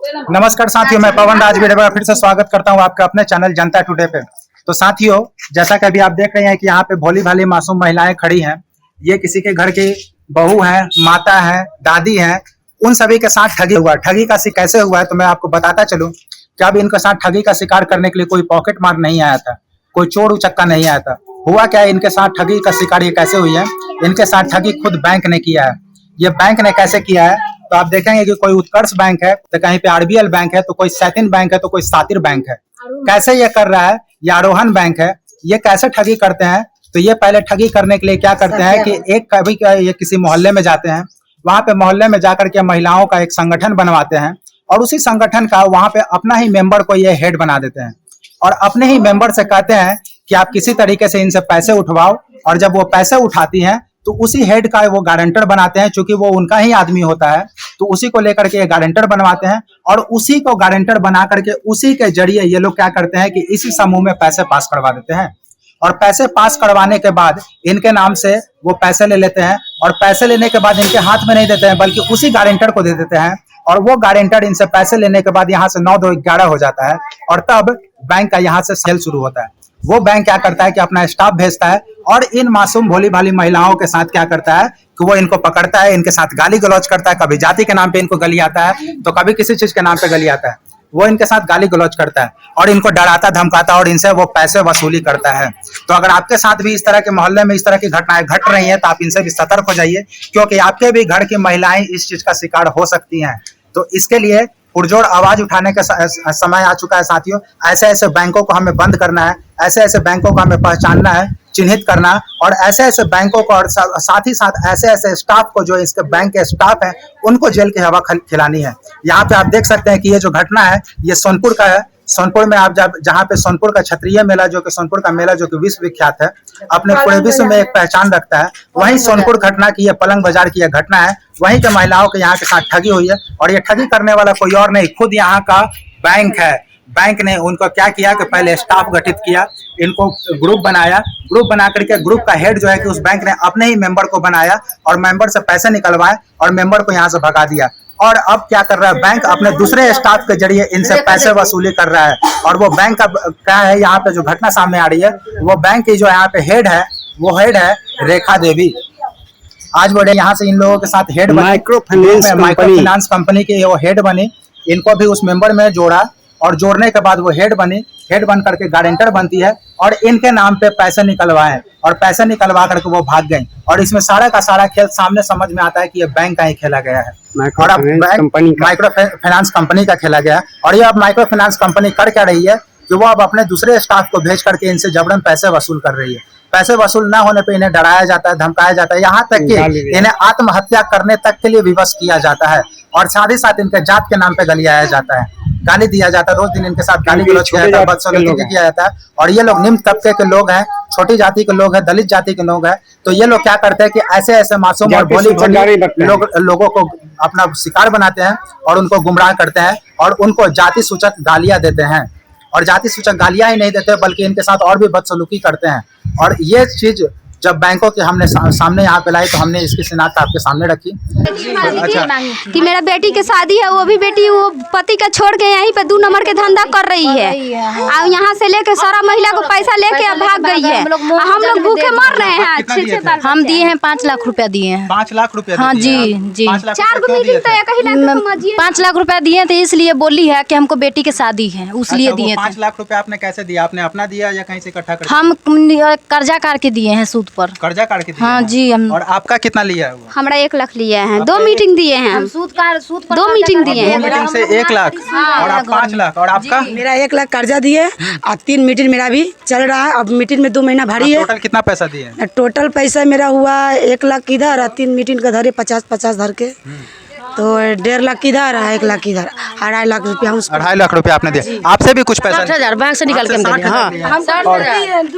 नमस्कार साथियों, मैं पवन राज फिर से स्वागत करता हूं आपका अपने चैनल जनता टुडे पे। तो साथियों, जैसा कि अभी आप देख रहे हैं कि यहाँ पे भोली भाली मासूम महिलाएं खड़ी हैं। ये किसी के घर की बहू है, माता है, दादी है। उन सभी के साथ ठगी हुआ। ठगी का कैसे हुआ है तो मैं आपको बताता चलूं कि अब इनके साथ ठगी का शिकार करने के लिए कोई पॉकेट मार नहीं आया था, कोई चोर उचक्का नहीं आया था। हुआ क्या है, इनके साथ ठगी का शिकार ये कैसे हुई है। इनके साथ ठगी खुद बैंक ने किया है। ये बैंक ने कैसे किया है तो आप देखेंगे कि कोई उत्कर्ष बैंक है, तो कहीं पे आरबीएल बैंक है, तो कोई सैतिन बैंक है, तो कोई सातिर बैंक है। कैसे ये कर रहा है, ये आरोहन बैंक है। ये कैसे ठगी करते हैं तो ये पहले ठगी करने के लिए क्या करते हैं कि एक कभी ये किसी मोहल्ले में जाते हैं। वहां पे मोहल्ले में जाकर के महिलाओं का एक संगठन बनवाते हैं और उसी संगठन का वहां पे अपना ही मेंबर को ये हेड बना देते हैं और अपने ही मेंबर से कहते हैं कि आप किसी तरीके से इनसे पैसे उठवाओ। और जब वो पैसे उठाती हैं तो उसी हेड का वो गारंटर बनाते हैं, क्योंकि वो उनका ही आदमी होता है। तो उसी को लेकर के गारंटर बनवाते हैं और उसी को गारंटर बना करके उसी के जरिए ये लोग क्या करते हैं कि इसी समूह में पैसे पास करवा देते हैं। और पैसे पास करवाने के बाद इनके नाम से वो पैसे ले लेते हैं और पैसे लेने के बाद इनके हाथ में नहीं देते हैं बल्कि उसी गारंटर को दे देते हैं। और वो गारंटर इनसे पैसे लेने के बाद यहाँ से 9-2-11 हो जाता है और तब बैंक का यहाँ से सेल शुरू होता है। वो बैंक क्या करता है कि अपना स्टाफ भेजता है और इन मासूम भोली भाली महिलाओं के साथ क्या करता है कि वो इनको पकड़ता है, इनके साथ गाली गलौज करता है। कभी जाति के नाम पे इनको गली आता है तो कभी किसी चीज के नाम पे गली आता है। वो इनके साथ गाली गलौज करता है और इनको डराता धमकाता और इनसे वो पैसे वसूली करता है। तो अगर आपके साथ भी इस तरह के मोहल्ले में इस तरह की घटनाएं घट रही हैं तो आप इनसे भी सतर्क हो जाइए, क्योंकि आपके भी घर की महिलाएं इस चीज का शिकार हो सकती हैं। तो इसके लिए पुरजोर आवाज उठाने का समय आ चुका है साथियों। ऐसे ऐसे बैंकों को हमें बंद करना है, ऐसे ऐसे बैंकों को हमें पहचानना है, चिन्हित करना, और ऐसे ऐसे बैंकों को और साथ ही साथ ऐसे ऐसे स्टाफ को जो इसके बैंक के स्टाफ हैं उनको जेल की हवा खिलानी है। यहाँ पे आप देख सकते हैं कि ये जो घटना है ये सोनपुर का है। सोनपुर में आप जहाँ पे सोनपुर का क्षत्रिय मेला, जो कि सोनपुर का मेला जो कि विश्व विख्यात है, अपने पूरे विश्व में एक पहचान रखता है, वहीं सोनपुर घटना की, पलंग बाजार की यह घटना है। वहीं के महिलाओं के यहाँ के साथ ठगी हुई है और ये ठगी करने वाला कोई और नहीं, खुद यहाँ का बैंक है। बैंक ने उनको क्या किया कि पहले स्टाफ गठित किया, इनको ग्रुप बनाया, ग्रुप बना करके ग्रुप का हेड जो है कि उस बैंक ने अपने ही मेंबर को बनाया और मेंबर से पैसे निकलवाए और मेंबर को यहाँ से भगा दिया। और अब क्या कर रहा है, बैंक अपने दूसरे स्टाफ के जरिए इनसे पैसे वसूली कर रहा है। और वो बैंक का क्या है, यहाँ पे जो घटना सामने आ रही है, वो बैंक की जो यहाँ पे हेड है वो हेड है रेखा देवी। आज वो यहाँ से इन लोगों के साथ हेड माइक्रो फाइनेंस कंपनी की वो हेड बनी। इनको भी उस मेंबर में जोड़ा और जोड़ने के बाद वो हेड बनी। हेड बन करके गारंटर बनती है और इनके नाम पे पैसे निकलवाए और पैसे निकलवा करके वो भाग गई। और इसमें सारा का सारा खेल सामने समझ में आता है कि ये बैंक का ही खेला गया है और अब माइक्रो फाइनेंस कंपनी का खेला गया है। और ये अब माइक्रो फाइनेंस कंपनी कर क्या रही है कि वो अब अपने दूसरे स्टाफ को भेज करके इनसे जबरन पैसे वसूल कर रही है। पैसे वसूल ना होने पे इन्हें डराया जाता है, धमकाया जाता है, यहाँ तक कि इन्हें आत्महत्या करने तक के लिए विवश किया जाता है। और साथ ही साथ इनके जात के नाम पे गलियाया जाता है, गाली दिया जाता है। रोज दिन इनके साथ गाली गलौज किया जाता है, बदसलूकी किया जाता है। और ये लोग निम्न तबके के लोग हैं, छोटी जाति के लोग हैं, दलित जाति के लोग हैं। तो ये लोग क्या करते हैं कि ऐसे ऐसे मासूम और भोली लोगों को अपना शिकार बनाते हैं और उनको गुमराह करते हैं और उनको जाति सूचक गालियां देते हैं। और जाति सूचक गालियां ही नहीं देते बल्कि इनके साथ और भी बदसलूकी करते हैं। और ये चीज जब बैंकों के हमने सामने यहाँ पे लाई तो हमने इसकी शिनाख्त आपके सामने रखी। अच्छा, कि मेरा बेटी की शादी है, वो भी बेटी वो पति का छोड़ के यहीं पे 2 नंबर के धंधा कर रही है और यहाँ से लेके सारा महिला को पैसा लेके अब भाग गई है। हम लोग भूखे मर रहे हैं। अच्छे से हम दिए हैं 5 लाख रुपया दिए हैं। 5 लाख रुपया? हाँ जी जी, 4 गो मीटिंग तो एक ही लाख 5 लाख रुपया दिए थे, इसलिए बोली है कि हमको बेटी की शादी है, उसलिए दिए। 5 लाख रुपया आपने कैसे दिया? आपने अपना दिया या कहीं से इकट्ठा कर? हम कर्जा करके दिए हैं, सूद पर कर्जा काट के दिया? हाँ जी। और आपका कितना लिया है? हमारा 1 लाख लिया है। 2 मीटिंग दिए हैं हम, सूद पर 2 मीटिंग दिए हैं। 2 मीटिंग से 1 लाख और आप 5 लाख। और आपका? मेरा 1 लाख कर्जा दिए और 3 मीटिंग मेरा भी चल रहा है। अब मीटिंग में 2 महीना भरी है। टोटल कितना पैसा दिए? टोटल पैसा मेरा हुआ 1 लाख इधर और 3 मीटिंग का धरे 50-50 धर के, तो 1.5 लाख इधर, 1 लाख इधर, 2.5 लाख रुपया। 2.5 लाख रुपया आपने दिया। आपसे भी कुछ पैसा? 60,000 बैंक से निकाल के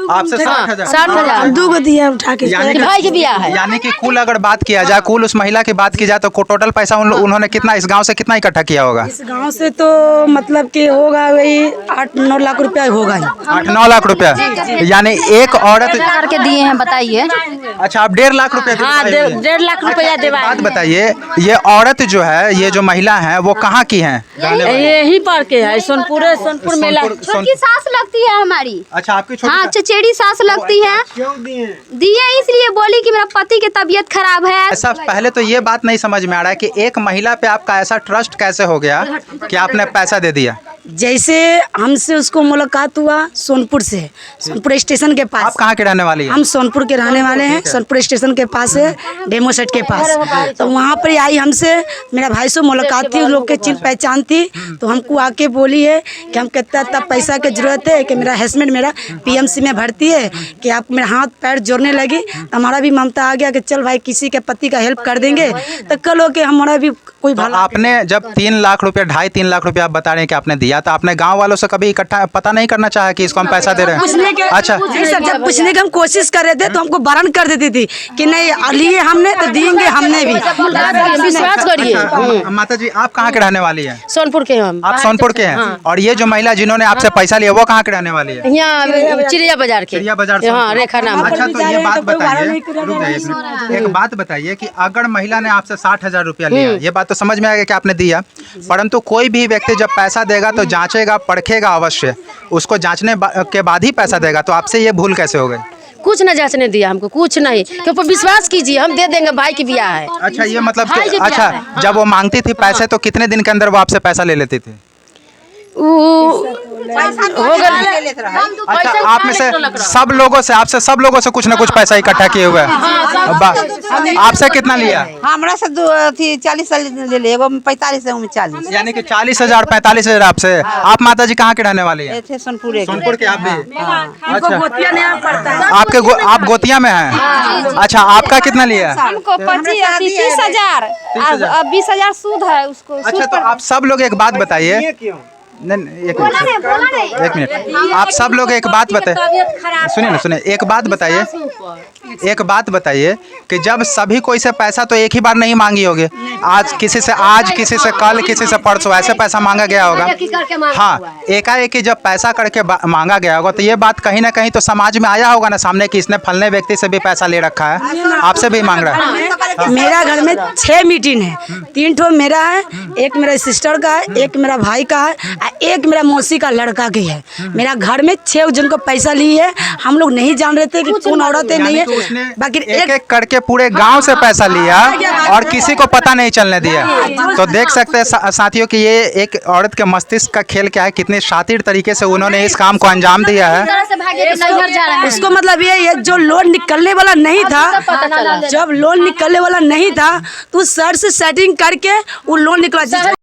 आपसे 60,000 2 गो दिया उठा के। भाई के बियाह है। यानी कि कुल अगर बात किया जाए, कुल उस महिला की बात की जाए तो टोटल पैसा उन्होंने कितना इस गांव से कितना इकट्ठा किया होगा? इस गांव से तो मतलब कि होगा वही 8-9 लाख रुपया होगा। 8-9 लाख रुपया? यानी एक औरत करके दिए हैं, बताइए। अच्छा, आप 1.5 लाख रुपया हाँ, दिलवाई हुई हैं। 1.5 लाख रुपया बात दिलवाई। बताइए, ये औरत जो है, ये जो महिला है, वो कहाँ की है? यही पर के है, सोनपुर मेला। छोटकी सास लगती है हमारी। अच्छा, आपकी छोटी हाँ, चचेरी सास लगती है। दिए इसलिए बोली कि मेरा पति की तबीयत खराब है। ऐसा पहले तो ये बात नहीं समझ में आ रहा है कि एक महिला पे आपका ऐसा ट्रस्ट कैसे हो गया कि आपने पैसा दे दिया? जैसे हमसे उसको मुलाकात हुआ सोनपुर से, सोनपुर स्टेशन के आप पास। कहाँ के रहने वाली हैं? हम सोनपुर के रहने वाले हैं, सोनपुर स्टेशन के पास है, डेमो सेट के पास। तो वहाँ पर आई हमसे, मेरा भाई से मुलाकात थी, उन लोग के चिन्ह पहचान थी। तो हमको आके बोली है कि हम कितना तब पैसा की जरूरत है, कि मेरा हस्बैंड मेरा PMC में भर्ती है, कि आप मेरा हाथ पैर जोड़ने लगी। तो हमारा भी ममता आ गया कि चल भाई किसी के पति का हेल्प कर देंगे, तो कल हो के हमारा भी कोई तो भला। आपने जब 3 लाख रुपया 2.5-3 लाख रुपया आप बता रहे हैं कि आपने दिया, तो आपने गांव वालों से कभी इकट्ठा पता नहीं करना चाहा कि इसको हम पैसा दे रहे पूछने के हैं? अच्छा, नहीं सर, जब पूछने की हम कोशिश कर रहे थे तो हमको बारण कर देती थी कि नहीं लिए हमने तो दिएंगे हमने भी। विश्वास करिए। अच्छा, माता जी, आप कहाँ के रहने वाली हैं? सोनपुर के हम। आप सोनपुर के हैं। और ये जो महिला जिन्होंने आपसे पैसा लिया, वो कहाँ के रहने वाली है? यहाँ चिड़िया बाजार के। चिड़िया बाजार हाँ, सोनपुर। रेखा नाम। अच्छा, तो ये बात तो कोई बताइए, भाड़ा नहीं कर रहा रुक जाइए एक है। मिनट। एक बात बताइए कि अगर महिला ने आपसे 60,000 रुपया लिया, ये बात तो समझ में आएगा कि आपने दिया, परंतु कोई भी व्यक्ति जब पैसा देगा तो जांचेगा, परखेगा अवश्य, उसको जांचने के बाद ही पैसा देगा। तो आपसे ये भूल कैसे हो गई? कुछ न जांचने दिया हमको, कुछ नहीं, के ऊपर विश्वास कीजिए, हम दे देंगे, भाई की ब्याह है। अच्छा, ये मतलब भाई कि, के अच्छा, ब्याह है। जब वो मांगती थी पैसे तो कितने दिन के अंदर वो आपसे पैसा ले लेती थी? हो गए। अच्छा, आप में से सब लोगों से, आपसे सब लोगों से कुछ ना कुछ पैसा इकट्ठा किए हुए हैं। आपसे कितना लिया? हमरा से 40 ले ले, एगो में 45 है, 40। यानी कि 40,000 45,000 आपसे। आप माता जी कहाँ के रहने वाली हैं? थे सोनपुर सोनपुर के आप भी? अच्छा, आपके आप गोतिया में हैं? अच्छा, आपका कितना लिया? हमको 30,000 अब 20,000 सूद है उसको। अच्छा, तो आप सब लोग एक बात बताइए। नहीं, एक मिनट, आप सब लोग एक बात बताइए, सुनिए ना, सुनिए, एक बात बताइए, एक बात बताइए कि जब सभी कोई से पैसा तो एक ही बार नहीं मांगी होगी, आज किसी से कल, किसी से परसों, ऐसे पैसा मांगा गया होगा। हाँ, एकाएक जब पैसा करके मांगा गया होगा, तो ये बात कहीं ना कहीं तो समाज में आया होगा ना सामने कि इसने फलने व्यक्ति से भी पैसा ले रखा है, आपसे भी मांग रहा है। मेरा घर में 6 मीटिंग है, 3 ठो मेरा है, एक मेरा सिस्टर का है, एक मेरा भाई का है, एक मेरा मौसी का लड़का की है। मेरा घर में 6 जन को पैसा ली है। हम लोग नहीं जान रहे थे कि कौन औरतें नहीं है, बाकी एक करके पूरे गांव से पैसा लिया और किसी को पता नहीं चलने दिया। तो देख सकते हैं साथियों कि ये एक औरत के मस्तिष्क का खेल क्या है, कितनी शातिर तरीके से उन्होंने इस काम को अंजाम दिया है। उसको मतलब ये है, जो लोन निकलने वाला नहीं था, जब लोन निकलने वाला नहीं था तो सर से सेटिंग करके वो लोन निकला।